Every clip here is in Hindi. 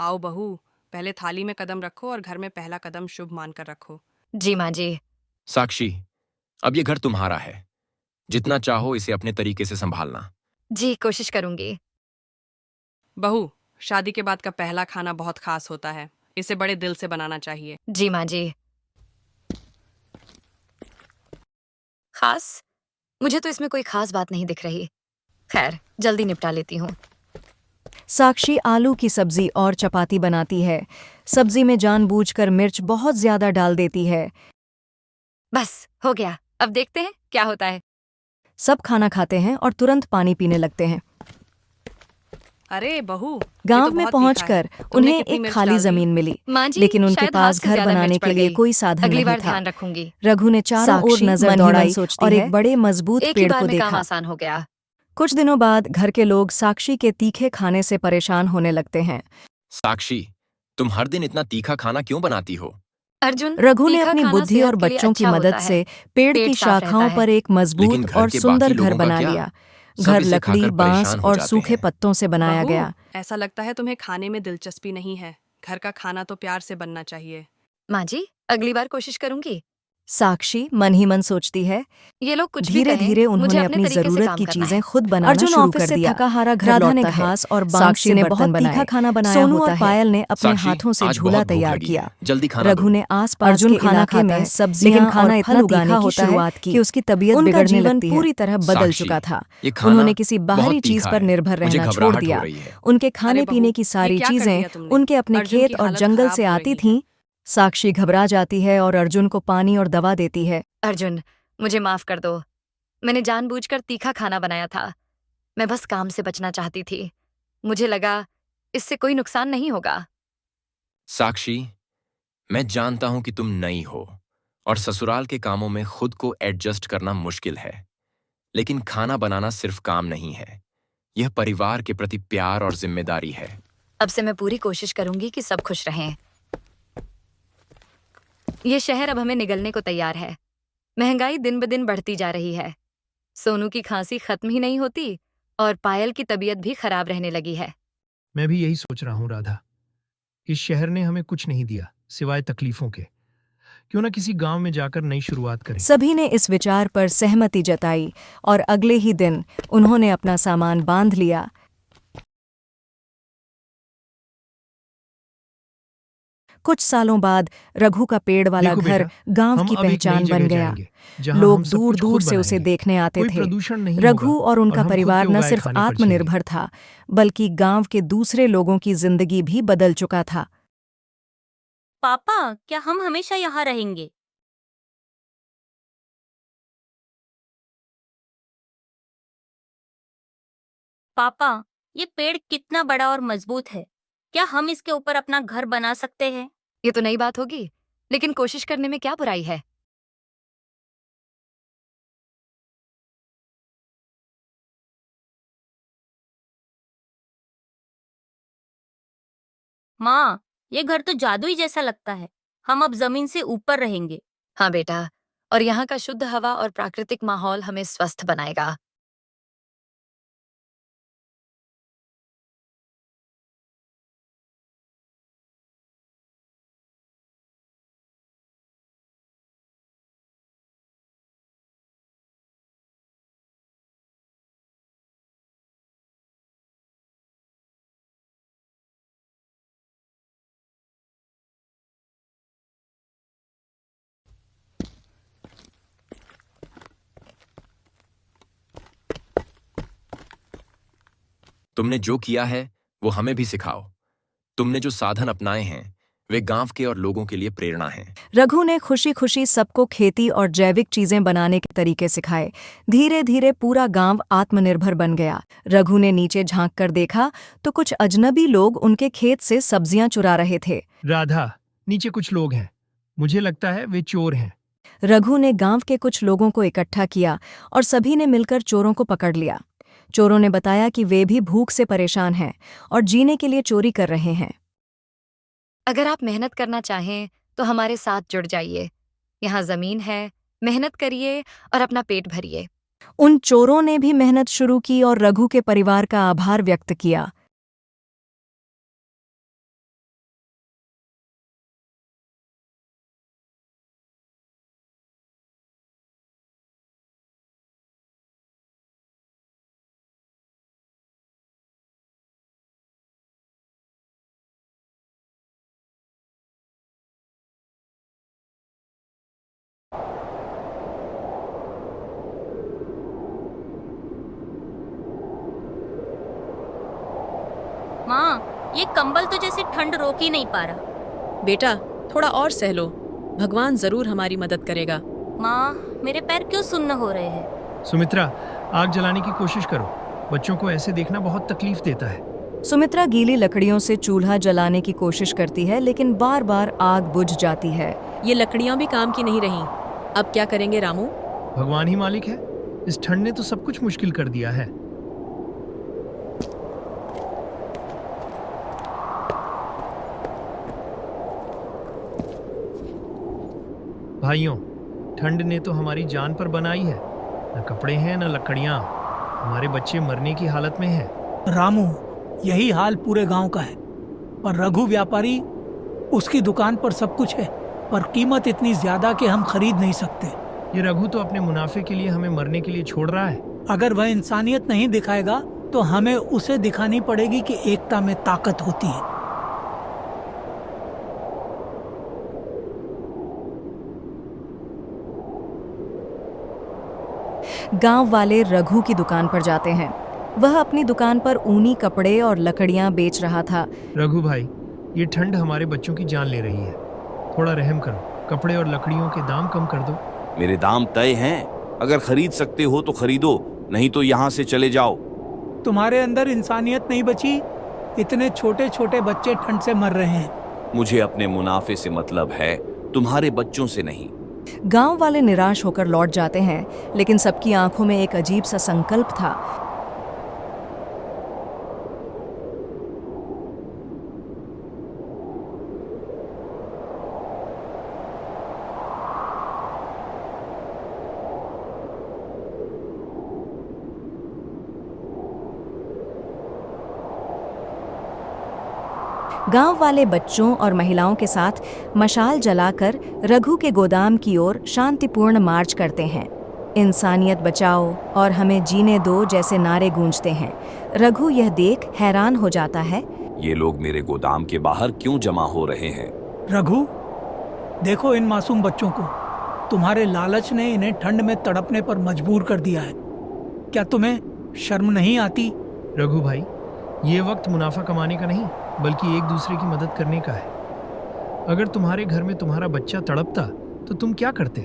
आओ बहू, पहले थाली में कदम रखो और घर में पहला कदम शुभ मानकर रखो। जी माँ जी। साक्षी, अब ये घर तुम्हारा है। जितना चाहो इसे अपने तरीके से संभालना। जी कोशिश करूंगी। बहू, शादी के बाद का पहला खाना बहुत खास होता है। इसे बड़े दिल से बनाना चाहिए। जी माँ जी। खास? मुझे तो इसमें कोई खास बात नहीं दिख रही। खैर, जल्दी निपटा लेती हूँ। साक्षी आलू की सब्जी और चपाती बनाती है। सब्जी में जानबूझकर मिर्च बहुत ज्यादा डाल देती है। बस हो गया, अब देखते हैं क्या होता है। सब खाना खाते हैं और तुरंत पानी पीने लगते हैं। अरे बहू, ये गांव तो में बहुत तीखा है। पहुंचकर तुमने उन्हें कितनी एक मिर्च खाली डाल दी? जमीन मिली, माँ जी, लेकिन उनके शायद हाथ पास से घर ज्यादा बनाने मिर्च के पड़ लिए गई। कोई साधन अगली नहीं बार था। ध्यान रखूंगी। रघु ने चारों ओर साक्षी नजर मन ही मन दौड़ाई सोचती और है, एक बड़े मजबूत एक ही पेड़ बार को में काम देखा। आसान हो गया। कुछ दिनों बाद घर के लोग साक्षी के तीखे खाने से परेशान होने लगते हैं। साक्षी, तुम हर दिन इतना तीखा खाना क्यों बनाती हो? अर्जुन, रघु ने तीखा अपनी खाना बुद्धि और सेहत के लिए बच्चों की अच्छा मदद होता है। से पेड़ पेट की साफ रहता शाखाओं है। पर एक लेकिन मजबूत घर और के सुंदर बाकी घर लोगों का बना क्या? लिया। सब घर इसे लकड़ी, खाकर बांस परेशान हो और जाते सूखे हैं। पत्तों से बनाया बहू, गया। ऐसा लगता है तुम्हें खाने में दिलचस्पी नहीं है। घर का खाना तो प्यार से बनना चाहिए। माँ जी, अगली बार कोशिश करूंगी। साक्षी मन ही मन सोचती है। ये लोग कुछ भी धीरे कहें, धीरे मुझे उन्होंने अपने अपनी तरीके से जरूरत काम की करना चीजें है। खुद बनाना अर्जुन शुरू ऑफिस कर से दिया। थका हारा घर राधा ने लौटता है। घास और बांस साक्षी से ने बहुत बर्तन तीखा बनाए। खाना बनाया सोनू होता और है। पायल ने अपने साक्षी, हाथों से आज झूला बहुत भूख तैयार लगी किया। है। जल्दी खाना रघु दो। ने आसपास अर्जुन के खाना इलाके खाता में है, सब्जियां लेकिन खाना और इतना फल तीखा उगाने की होता है शुरुआत की कि उसकी तबीयत उनका बिगड़ने जीवन लगती है। पूरी तरह बदल साक्षी, चुका था। ये खाना उन्होंने किसी बाहरी बहुत चीज तीखा पर है। निर्भर मुझे रहना छोड़ घबराहट हो दिया। रही है। उनके अरे खाने बहू, पीने की ये सारी क्या कर चीजें दिया तुमने? उनके अपने अर्जुन खेत की और हालत जंगल खराब से हो आती रही है। थीं। साक्षी घबरा जाती है और अर्जुन को पानी और दवा देती है। अर्जुन, मुझे माफ कर दो। मैंने जानबूझकर तीखा खाना बनाया था। मैं बस काम से बचना चाहती थी। मुझे लगा इससे कोई नुकसान नहीं होगा। साक्षी, मैं जानता हूं कि तुम नई हो और ससुराल के कामों में खुद को एडजस्ट करना मुश्किल है। लेकिन खाना बनाना सिर्फ काम नहीं है। यह परिवार के प्रति प्यार और जिम्मेदारी है। अब से मैं पूरी कोशिश करूंगी कि सब खुश रहें। ये शहर अब हमें निगलने को तैयार है। महंगाई दिन ब दिन बढ़ती जा रही है। सोनू की खांसी खत्म ही नहीं होती और पायल की तबीयत भी खराब रहने लगी है। मैं भी यही सोच रहा हूँ राधा। इस शहर ने हमें कुछ नहीं दिया सिवाय तकलीफों के। क्यों ना किसी गांव में जाकर नई शुरुआत करें। सभी ने इस विचार पर सहमति जताई और अगले ही दिन उन्होंने अपना सामान बांध लिया। कुछ सालों बाद रघु का पेड़ वाला देखो घर बेटा, गांव हम की अब एक नई पहचान बन जगह गया। जाएंगे, जहां लोग हम सब दूर कुछ दूर खुद से उसे बनाएंगे। देखने आते कोई थे। प्रदूषण नहीं रघु होगा और उनका हम खुद परिवार के न उगाए सिर्फ खाने पर आत्मनिर्भर था, बल्कि गांव के दूसरे लोगों की जिंदगी भी बदल चुका था। पापा, क्या हम हमेशा यहाँ रहेंगे? पापा, ये पेड़ कितना बड़ा और मजबूत है। क्या हम इसके ऊपर अपना घर बना सकते हैं? ये तो नई बात होगी, लेकिन कोशिश करने में क्या बुराई है। माँ, ये घर तो जादुई जैसा लगता है। हम अब जमीन से ऊपर रहेंगे। हाँ बेटा, और यहाँ का शुद्ध हवा और प्राकृतिक माहौल हमें स्वस्थ बनाएगा। तुमने जो किया है वो हमें भी सिखाओ। तुमने जो साधन अपनाए हैं वे गांव के और लोगों के लिए प्रेरणा हैं। रघु ने खुशी खुशी सबको खेती और जैविक चीजें बनाने के तरीके सिखाए। धीरे धीरे पूरा गांव आत्मनिर्भर बन गया। रघु ने नीचे झांक कर देखा तो कुछ अजनबी लोग उनके खेत से सब्जियां चुरा रहे थे। राधा, नीचे कुछ लोग हैं। मुझे लगता है वे चोर हैं। रघु ने गांव के कुछ लोगों को इकट्ठा किया और सभी ने मिलकर चोरों को पकड़ लिया। चोरों ने बताया कि वे भी भूख से परेशान हैं और जीने के लिए चोरी कर रहे हैं। अगर आप मेहनत करना चाहें तो हमारे साथ जुड़ जाइए। यहाँ जमीन है, मेहनत करिए और अपना पेट भरिए। उन चोरों ने भी मेहनत शुरू की और रघु के परिवार का आभार व्यक्त किया। माँ, ये कंबल तो जैसे ठंड रोक ही नहीं पा रहा। बेटा, थोड़ा और सह लो, भगवान जरूर हमारी मदद करेगा। माँ, मेरे पैर क्यों सुन्न हो रहे हैं? सुमित्रा, आग जलाने की कोशिश करो। बच्चों को ऐसे देखना बहुत तकलीफ देता है। सुमित्रा गीली लकड़ियों से चूल्हा जलाने की कोशिश करती है, लेकिन बार बार आग बुझ जाती है। ये लकड़ियां भी काम की नहीं रहीं। अब क्या करेंगे रामू? भगवान ही मालिक है। इस ठंड ने तो सब कुछ मुश्किल कर दिया है। भाइयों, ठंड ने तो हमारी जान पर बनाई है। न कपड़े हैं न लकड़ियां। हमारे बच्चे मरने की हालत में हैं। रामू, यही हाल पूरे गांव का है। पर रघु व्यापारी, उसकी दुकान पर सब कुछ है, पर कीमत इतनी ज्यादा कि हम खरीद नहीं सकते। ये रघु तो अपने मुनाफे के लिए हमें मरने के लिए छोड़ रहा है। अगर वह इंसानियत नहीं दिखाएगा तो हमें उसे दिखानी पड़ेगी कि एकता में ताकत होती है। गांव वाले रघु की दुकान पर जाते हैं। वह अपनी दुकान पर ऊनी कपड़े और लकड़ियां बेच रहा था। रघु भाई, ये ठंड हमारे बच्चों की जान ले रही है। थोड़ा रहम करो, कपड़े और लकड़ियों के दाम कम कर दो। मेरे दाम तय हैं। अगर खरीद सकते हो तो खरीदो, नहीं तो यहाँ से चले जाओ। तुम्हारे अंदर इंसानियत नहीं बची। इतने छोटे छोटे बच्चे ठंड से मर रहे हैं। मुझे अपने मुनाफे से मतलब है, तुम्हारे बच्चों से नहीं। गांव वाले निराश होकर लौट जाते हैं, लेकिन सबकी आंखों में एक अजीब सा संकल्प था। गांव वाले बच्चों और महिलाओं के साथ मशाल जलाकर रघु के गोदाम की ओर शांतिपूर्ण मार्च करते हैं। इंसानियत बचाओ और हमें जीने दो जैसे नारे गूंजते हैं। रघु यह देख हैरान हो जाता है। ये लोग मेरे गोदाम के बाहर क्यों जमा हो रहे हैं? रघु, देखो इन मासूम बच्चों को। तुम्हारे लालच ने इन्हें ठंड में तड़पने पर मजबूर कर दिया है। क्या तुम्हें शर्म नहीं आती? रघु भाई, ये वक्त मुनाफा कमाने का नहीं, बल्कि एक दूसरे की मदद करने का है। अगर तुम्हारे घर में तुम्हारा बच्चा तड़पता तो तुम क्या करते?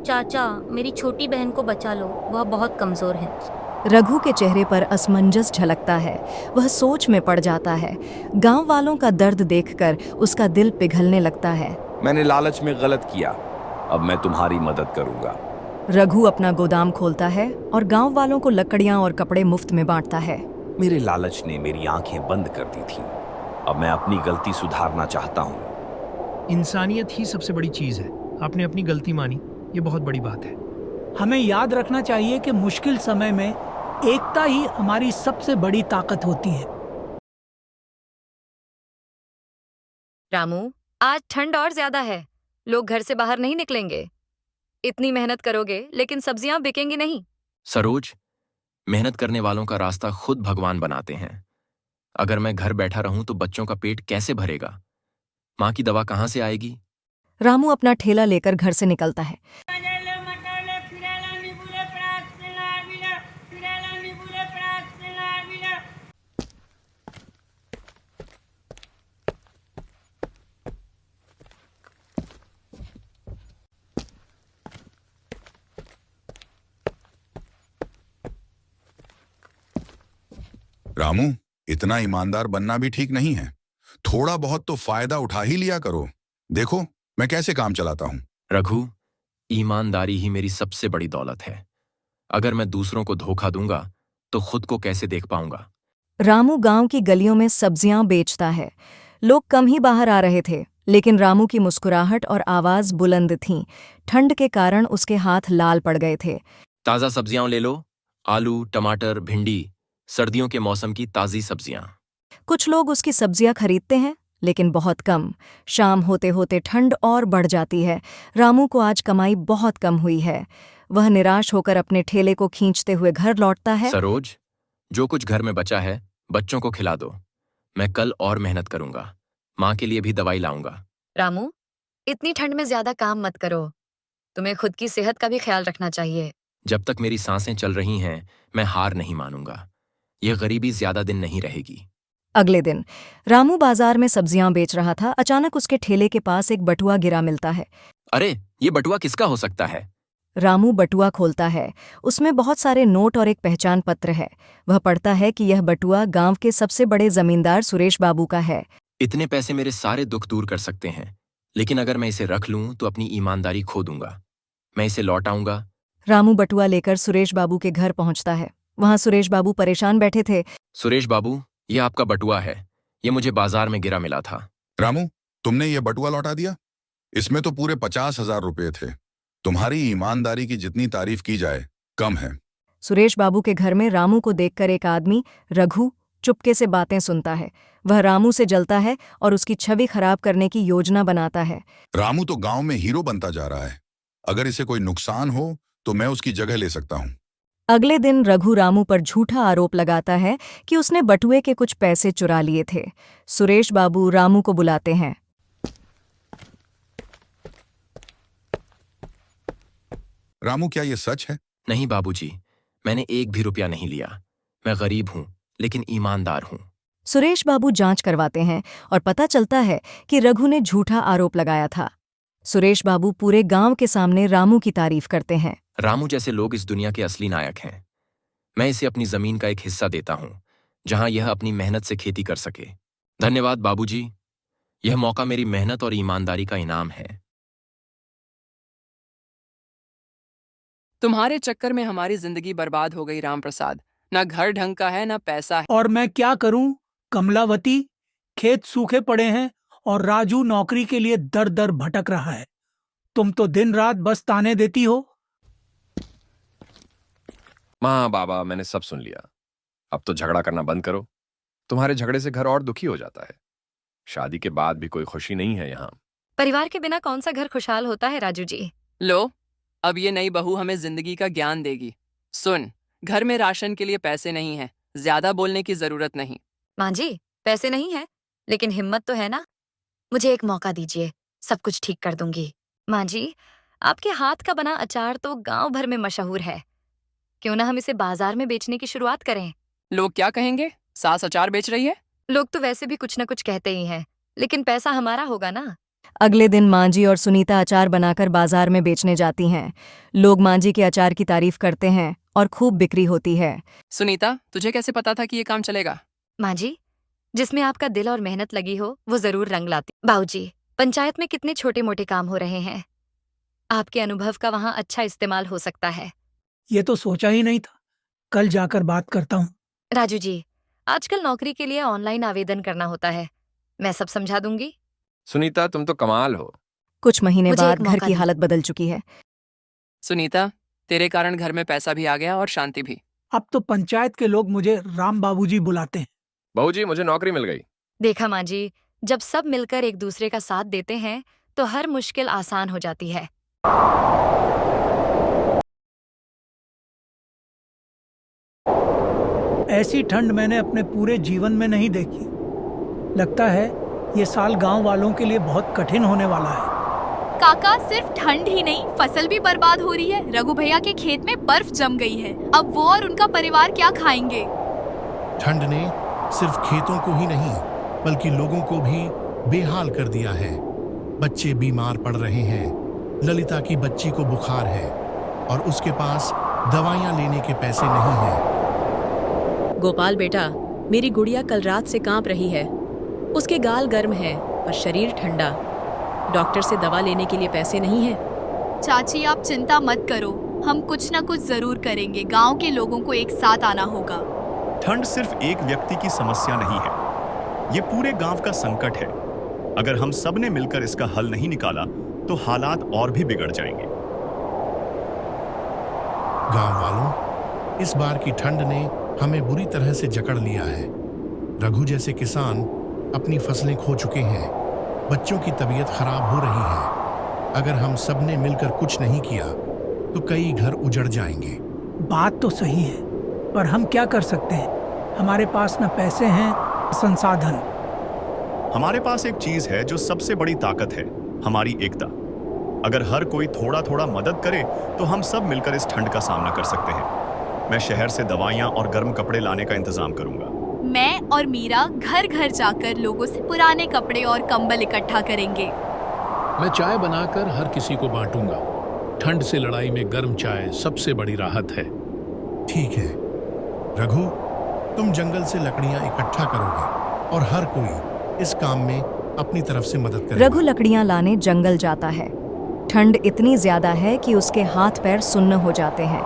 चाचा, मेरी छोटी बहन को बचा लो, वह बहुत कमजोर है। रघु के चेहरे पर असमंजस झलकता है। वह सोच में पड़ जाता है। गांव वालों का दर्द देखकर उसका दिल पिघलने लगता है। मैंने लालच में गलत किया। अब मैं तुम्हारी मदद करूंगा। रघु अपना गोदाम खोलता है और गांव वालों को लकड़ियां और कपड़े मुफ्त में बांटता है। मेरे लालच ने मेरी आंखें बंद कर दी थी। अब मैं अपनी गलती सुधारना चाहता हूँ। इंसानियत ही सबसे बड़ी चीज है। आपने अपनी गलती मानी, ये बहुत बड़ी बात है। हमें याद रखना चाहिए कि मुश्किल समय में एकता ही हमारी सबसे बड़ी ताकत होती है। रामू, आज ठंड और ज्यादा है। लोग घर से बाहर नहीं निकलेंगे। इतनी मेहनत करोगे लेकिन सब्जियां बिकेंगी नहीं। सरोज, मेहनत करने वालों का रास्ता खुद भगवान बनाते हैं। अगर मैं घर बैठा रहूं तो बच्चों का पेट कैसे भरेगा? माँ की दवा कहाँ से आएगी? रामू अपना ठेला लेकर घर से निकलता है। रामू, इतना ईमानदार बनना भी ठीक नहीं है। थोड़ा बहुत तो फायदा उठा ही लिया करो। देखो मैं कैसे काम चलाता हूँ। रघु, ईमानदारी ही मेरी सबसे बड़ी दौलत है। अगर मैं दूसरों को धोखा दूंगा तो खुद को कैसे देख पाऊंगा? रामू गांव की गलियों में सब्जियां बेचता है। लोग कम ही बाहर आ रहे थे, लेकिन रामू की मुस्कुराहट और आवाज बुलंद थीं। ठंड के कारण उसके हाथ लाल पड़ गए थे। ताज़ा सब्जियां ले लो। आलू, टमाटर, भिंडी, सर्दियों के मौसम की ताज़ी सब्जियां। कुछ लोग उसकी सब्जियां खरीदते हैं, लेकिन बहुत कम। शाम होते होते ठंड और बढ़ जाती है। रामू को आज कमाई बहुत कम हुई है। वह निराश होकर अपने ठेले को खींचते हुए घर लौटता है। सरोज, जो कुछ घर में बचा है बच्चों को खिला दो। मैं कल और मेहनत करूंगा। माँ के लिए भी दवाई लाऊंगा। रामू, इतनी ठंड में ज्यादा काम मत करो। तुम्हें खुद की सेहत का भी ख्याल रखना चाहिए। जब तक मेरी सांसें चल रही हैं मैं हार नहीं मानूंगा। यह गरीबी ज्यादा दिन नहीं रहेगी। अगले दिन रामू बाजार में सब्जियां बेच रहा था। अचानक उसके ठेले के पास एक बटुआ गिरा मिलता है। अरे, ये बटुआ किसका हो सकता है? रामू बटुआ खोलता है। उसमें बहुत सारे नोट और एक पहचान पत्र है। वह पढ़ता है कि यह बटुआ गांव के सबसे बड़े जमींदार सुरेश बाबू का है। इतने पैसे मेरे सारे दुख दूर कर सकते हैं, लेकिन अगर मैं इसे रख लूं तो अपनी ईमानदारी खो दूंगा। मैं इसे लौटाऊंगा। रामू बटुआ लेकर सुरेश बाबू के घर पहुंचता है। वहां सुरेश बाबू परेशान बैठे थे। सुरेश बाबू, ये आपका बटुआ है। ये मुझे बाजार में गिरा मिला था। रामू, तुमने ये बटुआ लौटा दिया? इसमें तो पूरे 50,000 रुपये थे। तुम्हारी ईमानदारी की जितनी तारीफ की जाए कम है। सुरेश बाबू के घर में रामू को देखकर एक आदमी, रघु, चुपके से बातें सुनता है। वह रामू से जलता है और उसकी छवि खराब करने की योजना बनाता है। रामू तो गांव में हीरो बनता जा रहा है। अगर इसे कोई नुकसान हो तो मैं उसकी जगह ले सकता हूँ। अगले दिन रघु रामू पर झूठा आरोप लगाता है कि उसने बटुए के कुछ पैसे चुरा लिए थे। सुरेश बाबू रामू को बुलाते हैं। रामू, क्या ये सच है? नहीं बाबूजी, मैंने एक भी रुपया नहीं लिया। मैं गरीब हूं, लेकिन ईमानदार हूं। सुरेश बाबू जांच करवाते हैं और पता चलता है कि रघु ने झूठा आरोप लगाया था। सुरेश बाबू पूरे गांव के सामने रामू की तारीफ करते हैं। रामू जैसे लोग इस दुनिया के असली नायक हैं। मैं इसे अपनी जमीन का एक हिस्सा देता हूं, जहां यह अपनी मेहनत से खेती कर सके। धन्यवाद बाबूजी। यह मौका मेरी मेहनत और ईमानदारी का इनाम है। तुम्हारे चक्कर में हमारी जिंदगी बर्बाद हो गई राम प्रसाद। ना घर ढंग का है, ना पैसा है। और मैं क्या करूं कमलावती? खेत सूखे पड़े हैं और राजू नौकरी के लिए दर दर भटक रहा है। तुम तो दिन रात बस ताने देती हो। माँ बाबा, मैंने सब सुन लिया। अब तो झगड़ा करना बंद करो। तुम्हारे झगड़े से घर और दुखी हो जाता है। शादी के बाद भी कोई खुशी नहीं है यहाँ। परिवार के बिना कौन सा घर खुशहाल होता है राजू जी? लो, अब ये नई बहू हमें जिंदगी का ज्ञान देगी। सुन, घर में राशन के लिए पैसे नहीं है। ज्यादा बोलने की जरूरत नहीं। माँ जी, पैसे नहीं है, लेकिन हिम्मत तो है ना। मुझे एक मौका दीजिए, सब कुछ ठीक कर दूंगी। माँ जी, आपके हाथ का बना अचार तो गांव भर में मशहूर है। क्यों ना हम इसे बाजार में बेचने की शुरुआत करें? लोग क्या कहेंगे? सास अचार बेच रही है। लोग तो वैसे भी कुछ न कुछ कहते ही हैं, लेकिन पैसा हमारा होगा ना। अगले दिन मांझी और सुनीता अचार बनाकर बाजार में बेचने जाती हैं। लोग मांझी के अचार की तारीफ करते हैं और खूब बिक्री होती है। सुनीता, तुझे कैसे पता था कि ये काम चलेगा? माँ जी, जिसमें आपका दिल और मेहनत लगी हो वो जरूर रंग लाती। बाबूजी, पंचायत में कितने छोटे मोटे काम हो रहे हैं। आपके अनुभव का वहाँ अच्छा इस्तेमाल हो सकता है। ये तो सोचा ही नहीं था। कल जाकर बात करता हूँ। राजू जी, आजकल नौकरी के लिए ऑनलाइन आवेदन करना होता है। मैं सब समझा दूंगी। सुनीता, तुम तो कमाल हो। कुछ महीने मुझे बाद एक घर मौका की दो। हालत बदल चुकी है। सुनीता, तेरे कारण घर में पैसा भी आ गया और शांति भी। अब तो पंचायत के लोग मुझे राम बाबूजी बुलाते हैं। बहूजी, मुझे नौकरी मिल गई। देखा माँ जी, जब सब मिलकर एक दूसरे का साथ देते हैं तो हर मुश्किल आसान हो जाती है। ऐसी ठंड मैंने अपने पूरे जीवन में नहीं देखी। लगता है ये साल गांव वालों के लिए बहुत कठिन होने वाला है। काका, सिर्फ ठंड ही नहीं, फसल भी बर्बाद हो रही है। रघु भैया के खेत में बर्फ जम गई है। अब वो और उनका परिवार क्या खाएंगे? ठंड ने सिर्फ खेतों को ही नहीं बल्कि लोगों को भी बेहाल कर दिया है। बच्चे बीमार पड़ रहे हैं। ललिता की बच्ची को बुखार है और उसके पास दवाइयां लेने के पैसे नहीं हैं। गोपाल बेटा, मेरी गुड़िया कल रात से कांप रही है। उसके गाल गर्म है और शरीर ठंडा। डॉक्टर से दवा लेने के लिए पैसे नहीं है। चाची, आप चिंता मत करो, हम कुछ न कुछ जरूर करेंगे। गांव के लोगों को एक साथ आना होगा। ठंड सिर्फ एक व्यक्ति की समस्या नहीं है, ये पूरे गांव का संकट है। अगर हम सब ने मिलकर इसका हल नहीं निकाला तो हालात और भी बिगड़ जाएंगे। गांव वालों, इस बार की ठंड ने हमें बुरी तरह से जकड़ लिया है। रघु जैसे किसान अपनी फसलें खो चुके हैं। बच्चों की तबीयत खराब हो रही है। अगर हम सब ने मिलकर कुछ नहीं किया तो कई घर उजड़ जाएंगे। बात तो सही है, पर हम क्या कर सकते हैं? हमारे पास न पैसे हैं, न संसाधन। हमारे पास एक चीज है जो सबसे बड़ी ताकत है, हमारी एकता। अगर हर कोई थोड़ा थोड़ा मदद करे तो हम सब मिलकर इस ठंड का सामना कर सकते हैं। मैं शहर से दवाइयां और गर्म कपड़े लाने का इंतजाम करूंगा। मैं और मीरा घर घर जाकर लोगों से पुराने कपड़े और कंबल इकट्ठा करेंगे। मैं चाय बनाकर हर किसी को बांटूंगा। ठंड से लड़ाई में गर्म चाय सबसे बड़ी राहत है। ठीक है रघु, तुम जंगल से लकड़ियां इकट्ठा करोगे और हर कोई इस काम में अपनी तरफ से मदद करेगा। रघु लकड़ियां लाने जंगल जाता है। ठंड इतनी ज्यादा है कि उसके हाथ पैर सुन्न हो जाते हैं।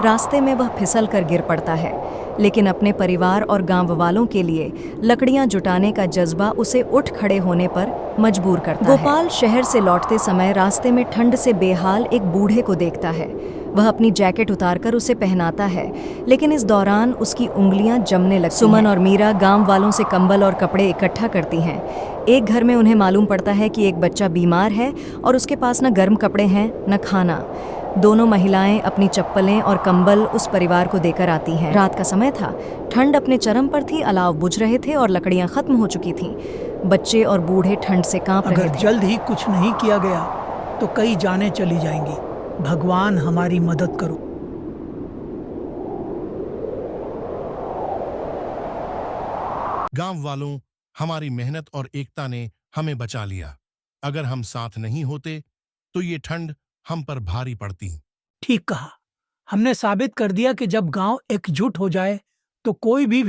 रास्ते में वह फिसल कर गिर पड़ता है, लेकिन अपने परिवार और गांव वालों के लिए लकड़ियां जुटाने का जज्बा उसे उठ खड़े होने पर मजबूर करता है। गोपाल शहर से लौटते समय रास्ते में ठंड से बेहाल एक बूढ़े को देखता है। वह अपनी जैकेट उतारकर उसे पहनाता है, लेकिन इस दौरान उसकी उंगलियां जमने लगती हैं। सुमन और मीरा गांव वालों से कंबल और कपड़े इकट्ठा करती हैं। एक घर में उन्हें मालूम पड़ता है कि एक बच्चा बीमार है और उसके पास न गर्म कपड़े हैं न खाना। दोनों महिलाएं अपनी चप्पलें और कंबल उस परिवार को देकर आती हैं। रात का समय था, ठंड अपने चरम पर थी, अलाव बुझ रहे थे और लकड़ियां खत्म हो चुकी थीं। बच्चे और बूढ़े ठंड से कांप रहे थे। अगर जल्द ही कुछ नहीं किया गया तो कई जानें चली जाएंगी। भगवान हमारी मदद करो। गांव वालों, हमारी मेहनत और एकता ने हमें बचा लिया। अगर हम साथ नहीं होते तो ये ठंड हम पर भारी पड़ती। ठीक कहा। हमने साबित कर दिया कि जब गांव एकजुट हो जाए तो कोई भी